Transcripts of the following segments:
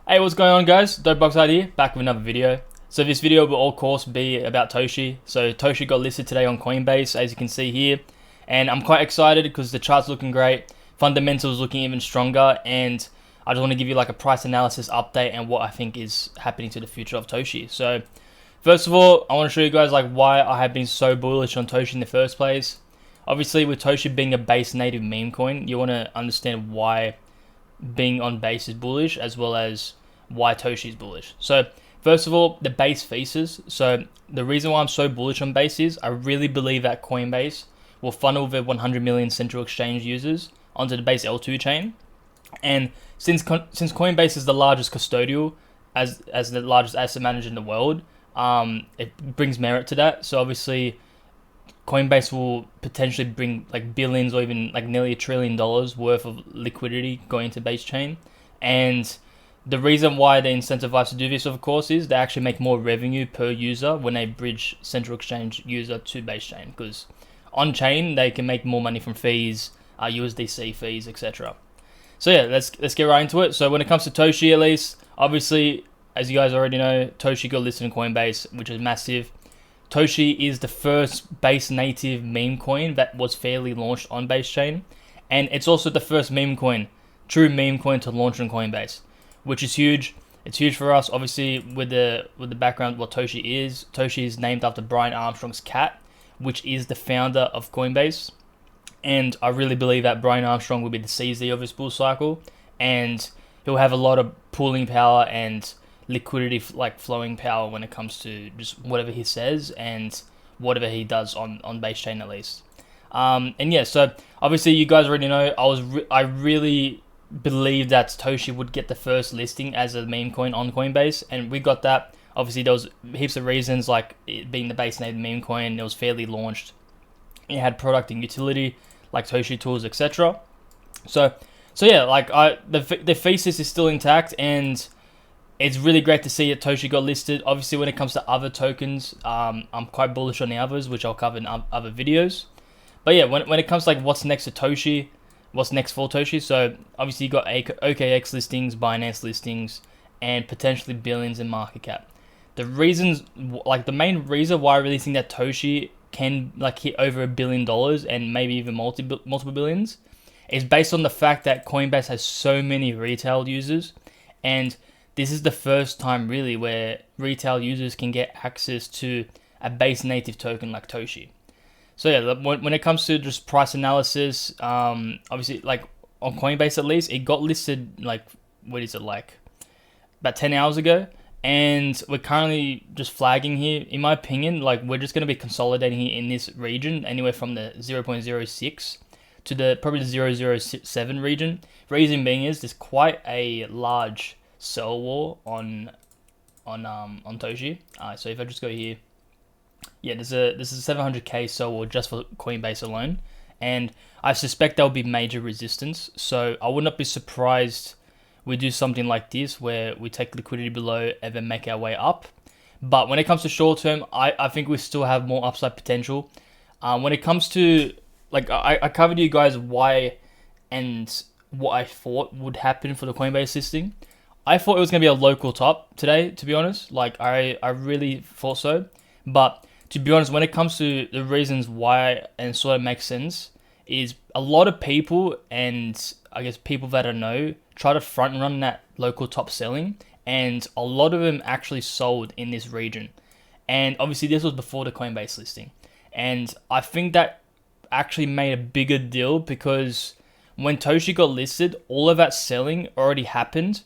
Hey, what's going on, guys? DopeOxide here, back with another video. So this video will of course be about Toshi. So Toshi got listed today on Coinbase, as you can see here, and I'm quite excited because the chart's looking great, fundamentals looking even stronger, and I just want to give you like a price analysis update and what I think is happening to the future of Toshi. So first of all, I want to show you guys like why I have been so bullish on Toshi in the first place. Obviously, with Toshi being a base native meme coin, you want to understand why being on base is bullish, as well as why Toshi is bullish. So first of all, the base thesis. So the reason why I'm so bullish on base is I really believe that Coinbase will funnel the 100 million central exchange users onto the base L2 chain. And since Coinbase is the largest custodial, as the largest asset manager in the world, it brings merit to that. So obviously, Coinbase will potentially bring like billions or even like nearly $1 trillion worth of liquidity going into base chain. And the reason why they're incentivized to do this, of course, is they actually make more revenue per user when they bridge central exchange user to base chain, because on chain they can make more money from fees, USDC fees, etc. So yeah, let's get right into it. So when it comes to Toshi, at least, obviously, as you guys already know, Toshi got listed in Coinbase, which is massive. Toshi is the first base native meme coin that was fairly launched on base chain, and it's also the first meme coin, true meme coin, to launch on Coinbase, which is huge. It's huge for us, obviously, with the background what Toshi is. Toshi is named after Brian Armstrong's cat, which is the founder of Coinbase, and I really believe that Brian Armstrong will be the CZ of this bull cycle, and he'll have a lot of pooling power and liquidity, like flowing power, when it comes to just whatever he says and whatever he does on base chain, at least. And yeah, so obviously you guys already know I really believed that Toshi would get the first listing as a meme coin on Coinbase, and we got that. Obviously there was heaps of reasons, like it being the base native meme coin, it was fairly launched, it had product and utility like Toshi tools, etc. So yeah, like the thesis is still intact, and it's really great to see that Toshi got listed. Obviously, when it comes to other tokens, I'm quite bullish on the others, which I'll cover in other videos. But yeah, when it comes to like what's next to Toshi, what's next for Toshi, so obviously you got OKX listings, Binance listings, and potentially billions in market cap. The reasons, like the main reason why I really think that Toshi can like hit over $1 billion and maybe even multiple billions, is based on the fact that Coinbase has so many retail users, and this is the first time really where retail users can get access to a base native token like Toshi. So yeah, when it comes to just price analysis, obviously like on Coinbase at least, it got listed like, what is it, like about 10 hours ago, and we're currently just flagging here. In my opinion, like we're just going to be consolidating here in this region, anywhere from the 0.06 to the probably the 0.007 region. Reason being is there's quite a large sell war on Toshi. So if I just go here, yeah, there's a 700k sell war just for Coinbase alone, and I suspect there'll be major resistance. So I would not be surprised we do something like this where we take liquidity below and then make our way up. But when it comes to short term, I think we still have more upside potential. When it comes to like I covered you guys why and what I thought would happen for the Coinbase listing. I thought it was going to be a local top today, to be honest. Like, I really thought so. But to be honest, when it comes to the reasons why, and sort of makes sense, is a lot of people, and I guess people that I know, try to front run that local top selling, and a lot of them actually sold in this region. And obviously this was before the Coinbase listing. And I think that actually made a bigger deal, because when Toshi got listed, all of that selling already happened.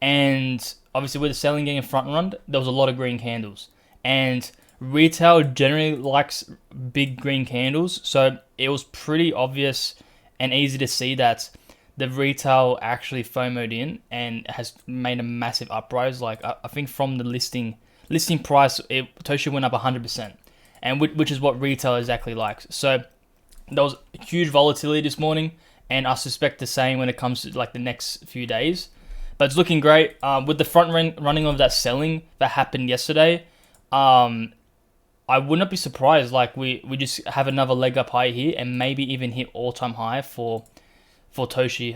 And obviously with the selling getting front run, there was a lot of green candles, and retail generally likes big green candles, so it was pretty obvious and easy to see that the retail actually FOMO'd in and has made a massive uprise. Like I think from the listing price, Toshi went up 100%, and which is what retail exactly likes. So there was huge volatility this morning, and I suspect the same when it comes to like the next few days. But it's looking great. With the front running of that selling that happened yesterday, I would not be surprised. Like we just have another leg up high here, and maybe even hit all-time high for Toshi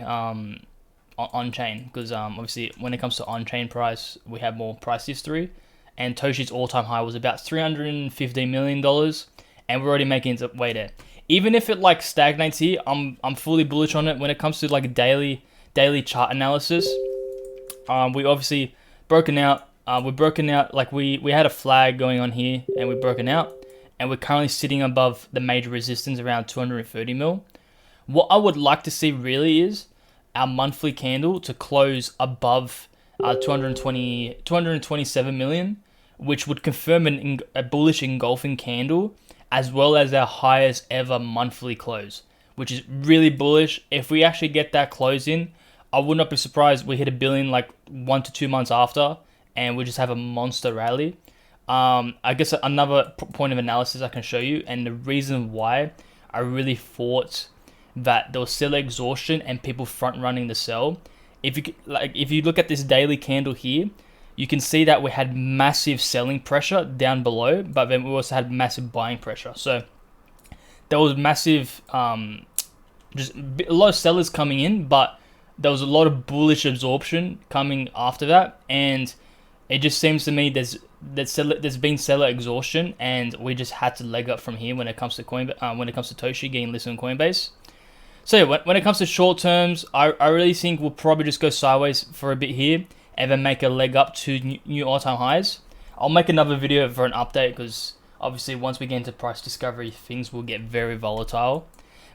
on chain, because obviously when it comes to on chain price, we have more price history, and Toshi's all-time high was about $315 million, and we're already making its way there. Even if it like stagnates here, I'm fully bullish on it. When it comes to like daily chart analysis, we obviously broken out. We're broken out, like we had a flag going on here, and we're broken out, and we're currently sitting above the major resistance around 230 mil. What I would like to see really is our monthly candle to close above 227 million, which would confirm a bullish engulfing candle, as well as our highest ever monthly close, which is really bullish. If we actually get that close in, I would not be surprised we hit $1 billion like 1 to 2 months after, and we just have a monster rally. I guess another point of analysis I can show you, and the reason why I really thought that there was seller exhaustion and people front running the sell. If you look at this daily candle here, you can see that we had massive selling pressure down below, but then we also had massive buying pressure. So there was massive, just a lot of sellers coming in, but there was a lot of bullish absorption coming after that, and it just seems to me there's been seller exhaustion, and we just had to leg up from here when it comes to Toshi getting listed on Coinbase. So yeah, when it comes to short terms, I really think we'll probably just go sideways for a bit here, and then make a leg up to new all-time highs. I'll make another video for an update, because obviously once we get into price discovery, things will get very volatile.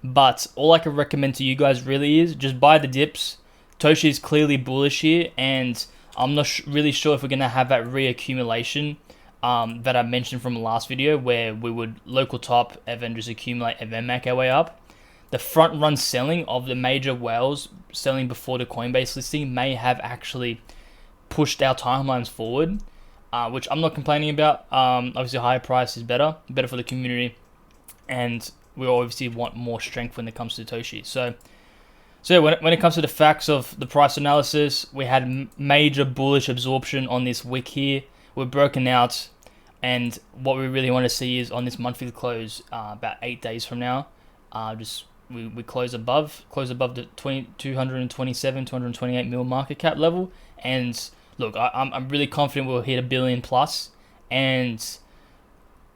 But all I can recommend to you guys really is just buy the dips. Toshi is clearly bullish here, and I'm not really sure if we're going to have that reaccumulation that I mentioned from the last video, where we would local top and then just accumulate and then make our way up. The front run selling of the major whales selling before the Coinbase listing may have actually pushed our timelines forward, which I'm not complaining about. Obviously higher price is better for the community, and we obviously want more strength when it comes to Toshi. So when it comes to the facts of the price analysis, we had major bullish absorption on this wick here. We're broken out, and what we really want to see is on this monthly close, about 8 days from now, we close above the 228 mil market cap level. And look, I'm really confident we'll hit $1 billion plus, and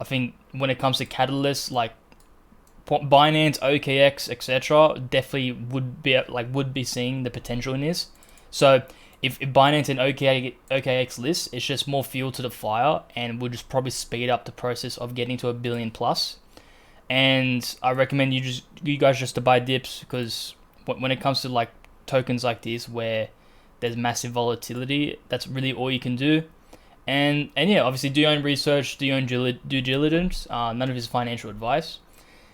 I think when it comes to catalysts like Binance, OKX, etc., definitely would be seeing the potential in this. So if Binance and OKX list, it's just more fuel to the fire, and we'll just probably speed up the process of getting to $1 billion plus. And I recommend you guys just to buy dips, because when it comes to like tokens like this where there's massive volatility, that's really all you can do. And yeah, obviously do your own research, do your own due diligence. None of this is financial advice.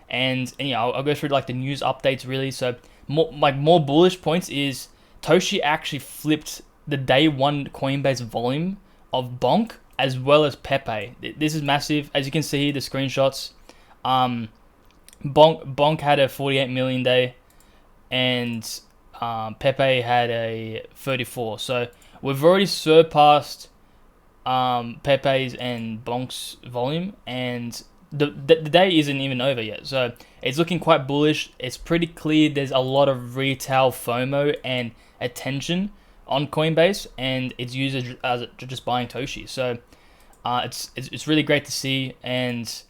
And yeah, I'll go through like the news updates really. So more bullish points is Toshi actually flipped the day one Coinbase volume of Bonk as well as Pepe. This is massive. As you can see here, the screenshots. Bonk had a 48 million day, and Pepe had a 34. So we've already surpassed Pepe's and Bonk's volume, and the day isn't even over yet. So it's looking quite bullish. It's pretty clear there's a lot of retail FOMO and attention on Coinbase, and its users as just buying Toshi. So it's really great to see. And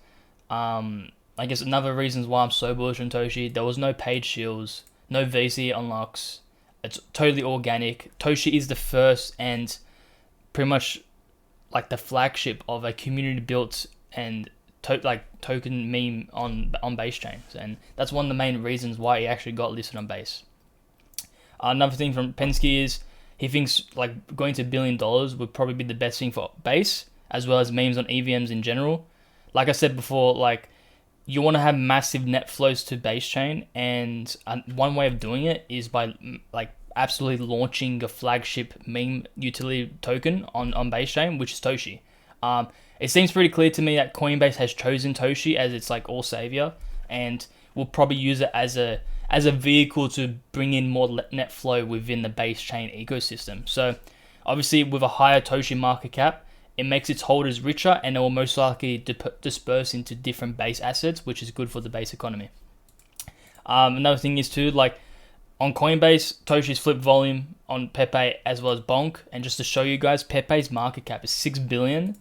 I guess another reasons why I'm so bullish on Toshi, there was no paid shields, no VC unlocks. It's totally organic. Toshi is the first and pretty much like the flagship of a community built and token meme on Base chains, and that's one of the main reasons why he actually got listed on Base. Another thing from Penske is he thinks like going to $1 billion would probably be the best thing for Base, as well as memes on EVMs in general. Like I said before, like you want to have massive net flows to Base chain, and one way of doing it is by like absolutely launching a flagship meme utility token on Base chain, which is Toshi. It seems pretty clear to me that Coinbase has chosen Toshi as its like all savior, and will probably use it as a vehicle to bring in more net flow within the Base chain ecosystem. So obviously with a higher Toshi market cap, it makes its holders richer, and it will most likely disperse into different Base assets, which is good for the Base economy. Another thing is too, like On Coinbase, Toshi's flip volume on Pepe as well as Bonk. And just to show you guys, Pepe's market cap is 6 billion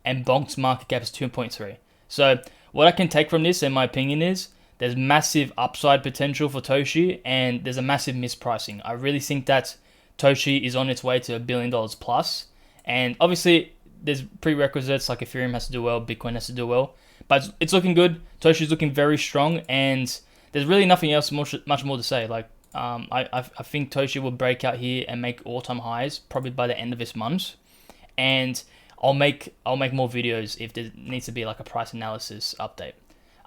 and Bonk's market cap is 2.3. So what I can take from this, in my opinion, is there's massive upside potential for Toshi and there's a massive mispricing. I really think that Toshi is on its way to $1 billion plus. And obviously, there's prerequisites like Ethereum has to do well, Bitcoin has to do well. But it's looking good. Toshi's looking very strong and there's really nothing else much more to say. Like, I think Toshi will break out here and make all-time highs probably by the end of this month, and I'll make more videos if there needs to be like a price analysis update.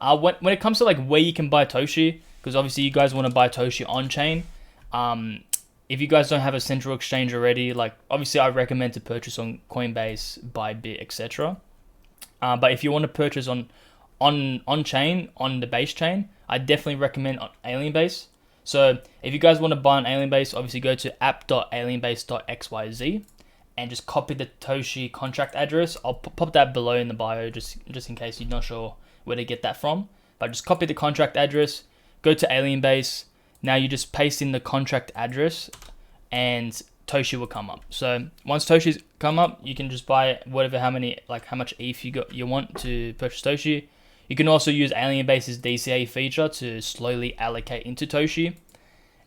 When it comes to like where you can buy Toshi, because obviously you guys want to buy Toshi on chain. If you guys don't have a central exchange already, like obviously I recommend to purchase on Coinbase, Bybit, etc. But if you want to purchase on chain, on the base chain, I definitely recommend on Alienbase. So if you guys want to buy on Alienbase, obviously go to app.alienbase.xyz and just copy the Toshi contract address. I'll pop that below in the bio just in case you're not sure where to get that from. But just copy the contract address, go to Alienbase. Now you just paste in the contract address and Toshi will come up. So once Toshi's come up, you can just buy whatever, how much ETH you want to purchase Toshi. You can also use Alienbase's DCA feature to slowly allocate into Toshi.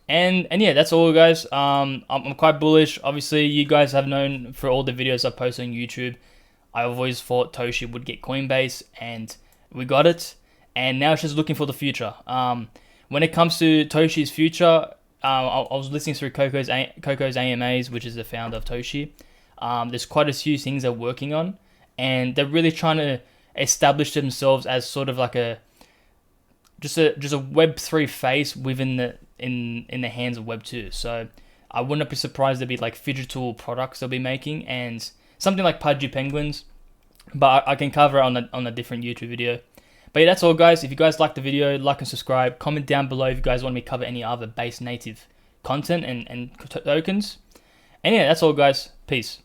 And yeah, that's all, guys. I'm quite bullish. Obviously, you guys have known for all the videos I post on YouTube, I've always thought Toshi would get Coinbase, and we got it. And now it's just looking for the future. When it comes to Toshi's future, I was listening through Coco's AMAs, which is the founder of Toshi. There's quite a few things they're working on, and they're really trying to establish themselves as sort of like just a Web3 face within in the hands of Web2. So I wouldn't be surprised there'd be like digital products they'll be making and something like Pudgy Penguins, but I can cover it on a different YouTube video. But yeah, that's all, guys. If you guys like the video, like and subscribe. Comment down below if you guys want me to cover any other base native content and tokens. And yeah, that's all, guys. Peace.